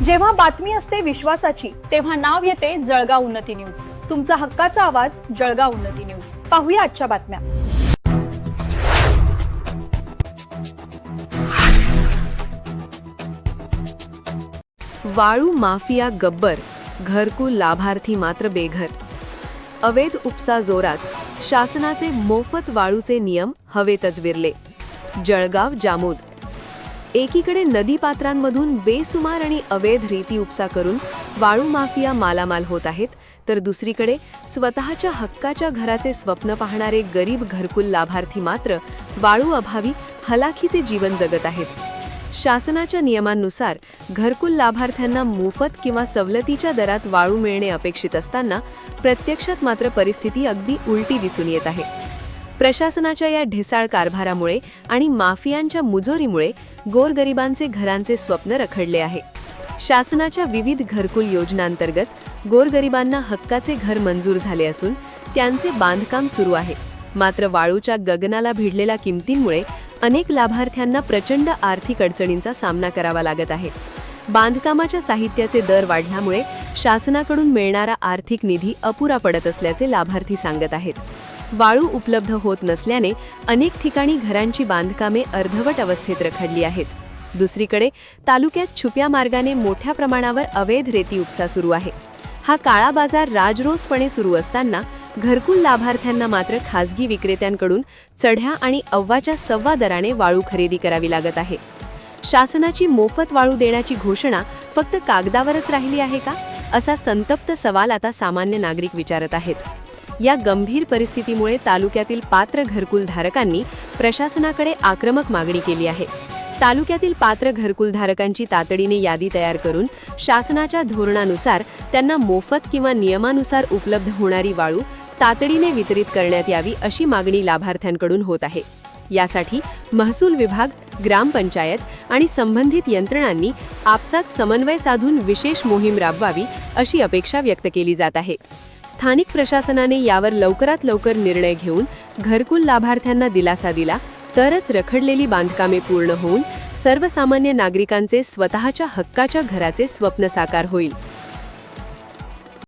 जेव्हा बातमी असते विश्वासाची, तेव्हा नाव येते जळगाव उन्नती न्यूज। तुमचा हक्काचा आवाज जळगाव उन्नती न्यूज। पाहूया आजच्या बातम्या। वाळू माफिया गब्बर, घरकुल लाभार्थी मात्र बेघर। अवैध उपसा जोरात, शासनाचे मोफत वाळूचे नियम हवेतच विरले। जळगाव जामोद। एकीकडे नदीपात्रांमधून बेसुमार आणि अवैध रेती उपसा करून वाळू माफिया मालामाल होत आहेत, तर दुसरीकडे स्वतःच्या हक्काच्या घराचे स्वप्न पाहणारे गरीब घरकुल लाभार्थी मात्र वाळू अभावी हलाखीचे जीवन जगत आहेत। शासनाच्या नियमांनुसार घरकुल लाभार्थ्यांना मोफत किंवा सवलतीच्या दरात वाळू मिळणे अपेक्षित असताना प्रत्यक्षात मात्र परिस्थिती अगदी उलटी दिसून येत आहे। प्रशासनाच्या या ढिसाळ कारभारामुळे आणि माफियांच्या मुजोरीमुळे गोरगरिबांचे घरांचे स्वप्न रखडले आहे। शासनाच्या विविध घरकुल योजनांतर्गत गोरगरिबांना हक्काचे घर मंजूर झाले असून त्यांचे बांधकाम सुरू आहे, मात्र वाळूच्या गगनाला भिडलेल्या किमतींमुळे अनेक लाभार्थ्यांना प्रचंड आर्थिक अडचणींचा सामना करावा लागत आहे। बांधकामाच्या साहित्याचे दर वाढल्यामुळे शासनाकडून मिळणारा आर्थिक निधी अपुरा पडत असल्याचे लाभार्थी सांगत आहेत। वाळू उपलब्ध होत नसल्याने अनेक ठिकाणी घरांची बांधकामे अर्धवट अवस्थेत रखडली आहेत। दुसरीकडे तालुक्यात छुप्या मार्गाने मोठ्या प्रमाणावर अवैध रेती उपसा सुरू आहे। हा काळा बाजार राजरोसपणे सुरू असताना घरकुल लाभार्थ्यांना मात्र खासगी विक्रेत्यांकडून चढ्या आणि अव्वाच्या सव्वा दराने वाळू खरेदी करावी लागत आहे। शासनाची मोफत वाळू देण्याची घोषणा फक्त कागदावरच राहिली आहे का, असा संतप्त सवाल आता सामान्य नागरिक विचारत आहेत। या गंभीर परिस्थितीमुळे तालुक्यातील पात्र घरकुलधारकांनी प्रशासनाकडे आक्रमक मागणी केली आहे। तालुक्यातील पात्र घरकुलधारकांची तातडीने यादी तयार करून शासनाच्या धोरणानुसार त्यांना मोफत किंवा नियमानुसार उपलब्ध होणारी वाळू तातडीने वितरित करण्यात यावी, अशी मागणी लाभार्थ्यांकडून होत आहे। यासाठी महसूल विभाग, ग्रामपंचायत आणि संबंधित यंत्रणांनी आपसात समन्वय साधून विशेष मोहीम राबवावी, अशी अपेक्षा व्यक्त केली जात आहे। स्थानिक प्रशासनाने यावर लवकरात लवकर निर्णय घेऊन घरकुल लाभार्थ्यांना दिलासा दिला तरच रखडलेली बांधकामे पूर्ण होऊन सर्वसामान्य नागरिकांचे स्वतःच्या हक्काच्या घराचे स्वप्न साकार होईल।